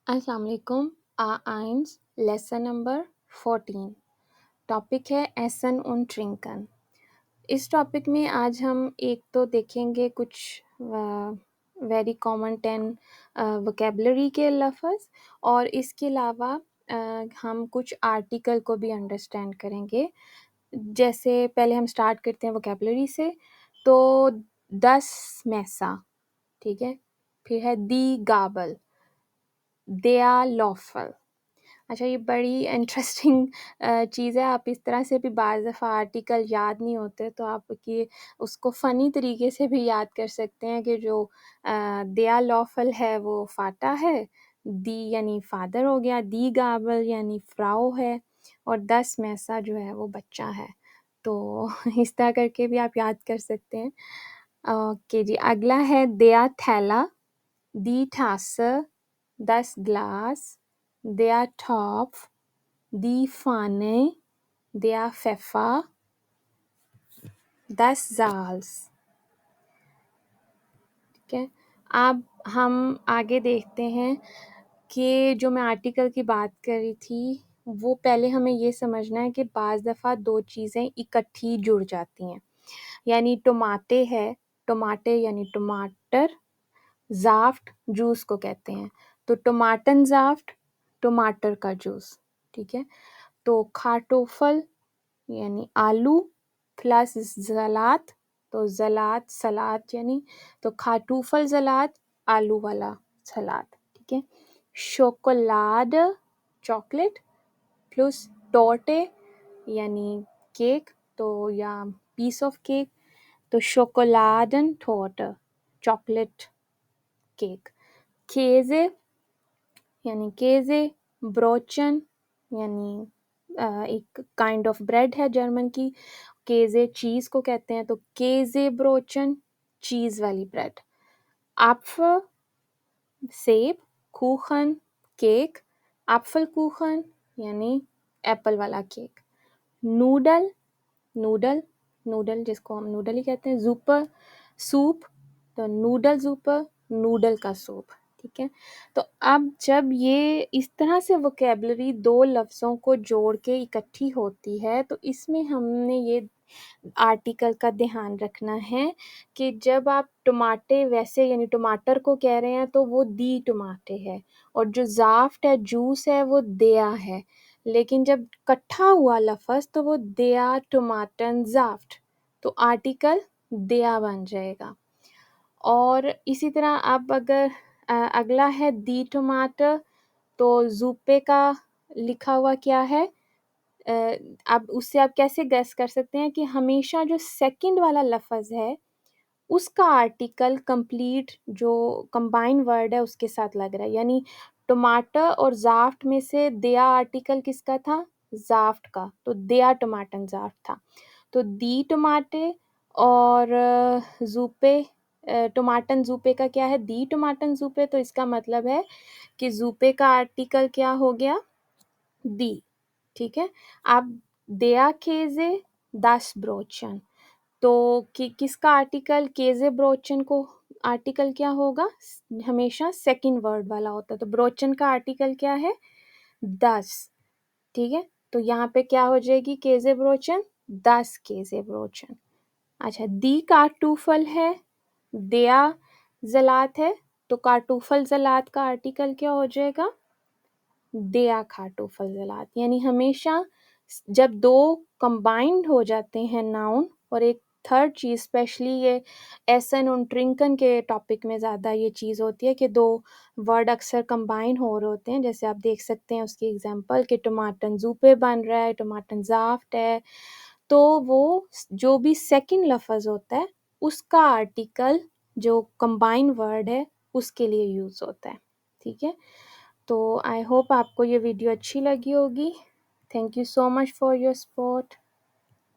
अस्सलाम वालेकुम। A1 lesson number 14 topic है एसन und Trinken। इस टॉपिक में आज हम एक तो देखेंगे कुछ वेरी कॉमन 10 वोकेबलरी के लफ्ज़ और इसके अलावा हम कुछ आर्टिकल को भी अंडरस्टैंड करेंगे। जैसे पहले हम स्टार्ट करते हैं वोकेबलरी से, तो 10 मैसा, ठीक है। फिर है दी गाबल, दे आर लॉफल। अच्छा, ये बड़ी इंटरेस्टिंग चीज़ है। आप इस तरह से भी बाज़ दफ़ा आर्टिकल याद नहीं होते तो आप कि उसको फ़नी तरीके से भी याद कर सकते हैं कि जो दिया लॉफल है वो फ़ाटा है, दी यानी फ़ादर हो गया, दी गाबल यानी फ़्राउ है और 10 मैसा जो है वो बच्चा है। तो इस तरह करके भी आप याद कर सकते हैं। ओके जी, अगला है दिया थैला, दी tasse, das Glas, der Topf, die Pfanne, der Pfeffer, das Salz। ठीक है। अब हम आगे देखते हैं कि जो मैं आर्टिकल की बात कर रही थी, वो पहले हमें ये समझना है कि बाज़ दफ़ा 2 चीज़ें इकट्ठी जुड़ जाती हैं। यानी टमाटे है, टमाटे यानी टमाटर, ज़ाफ्ट जूस को कहते हैं। तो टमाटन ज़ाफ्ट, टमाटर का जूस, ठीक है। तो खाटोफल यानी आलू प्लस ज़लात, तो ज़लात सलाद यानी, तो खाटूफल ज़लात आलू वाला सलाद, ठीक है। शोकोलाड चॉकलेट प्लस टोर्टे यानी केक, तो या पीस ऑफ केक, तो शोकोलाडन टोर्टे चॉकलेट केक। केज़े यानी केज़े, ब्रोचन यानी एक काइंड ऑफ ब्रेड है जर्मन की, केज़े चीज़ को कहते हैं, तो केज़े ब्रोचन चीज़ वाली ब्रेड। एप्फel सेब, कुchen केक, एप्फल कुchen यानी एप्पल वाला केक। नूडल नूडल नूडल जिसको हम नूडल ही कहते हैं। ज़ूपर सूप, तो नूडल ज़ूपर नूडल का सूप, ठीक है। तो अब जब ये इस तरह से वोकेबलरी 2 लफ्ज़ों को जोड़ के इकट्ठी होती है, तो इसमें हमने ये आर्टिकल का ध्यान रखना है कि जब आप टमाटे वैसे यानी टमाटर को कह रहे हैं तो वो दी टमाटे है और जो ज़ाफ्ट है, जूस है, वो दिया है। लेकिन जब इकट्ठा हुआ लफ़्ज़ तो वो दिया टमाटन ज़ाफ्ट, तो आर्टिकल दिया बन जाएगा। और इसी तरह अब अगर अगला है दी टमाटर, तो ज़ूपे का लिखा हुआ क्या है? अब उससे आप कैसे गेस कर सकते हैं कि हमेशा जो सेकंड वाला लफ़्ज़ है, उसका आर्टिकल कंप्लीट जो कंबाइन वर्ड है उसके साथ लग रहा है। यानी टमाटर और ज़ाफ्ट में से दिया आर्टिकल किसका था? ज़ाफ्ट का, तो दिया टमाटन ज़ाफ्ट था। तो दी टमाटे और ज़ूपे टमाटन ज़ूपे का क्या है? दी टमाटन ज़ूपे, तो इसका मतलब है कि ज़ूपे का आर्टिकल क्या हो गया? दी, ठीक है। अब der Käse, das Brötchen, तो किसका आर्टिकल केज़े ब्रोचन को आर्टिकल क्या होगा? हमेशा सेकंड वर्ड वाला होता है, तो ब्रोचन का आर्टिकल क्या है? दस, ठीक है। तो यहाँ पे क्या हो जाएगी केज़े ब्रोचन? 10 केज़े ब्रोचन। अच्छा, दी कार्टूफल है, दिया ज़लात है, तो कार्टूफल ज़लात का आर्टिकल क्या हो जाएगा? दिया खाटूफल ज़लात। यानी हमेशा जब 2 कंबाइंड हो जाते हैं नाउन और एक थर्ड चीज़, स्पेशली ये एसन और ट्रिंकन के टॉपिक में ज़्यादा ये चीज़ होती है कि 2 वर्ड अक्सर कंबाइन हो रहे होते हैं। जैसे आप देख सकते हैं उसकी एग्ज़ाम्पल कि टमाटन ज़ूपे बन रहा है, टमाटन ज़ाफ्ट है, तो वो जो भी सेकंड लफ़्ज़ होता है, उसका आर्टिकल जो कंबाइन वर्ड है, उसके लिए यूज़ होता है, ठीक है। तो आई होप आपको ये वीडियो अच्छी लगी होगी। Thank you so much for your support.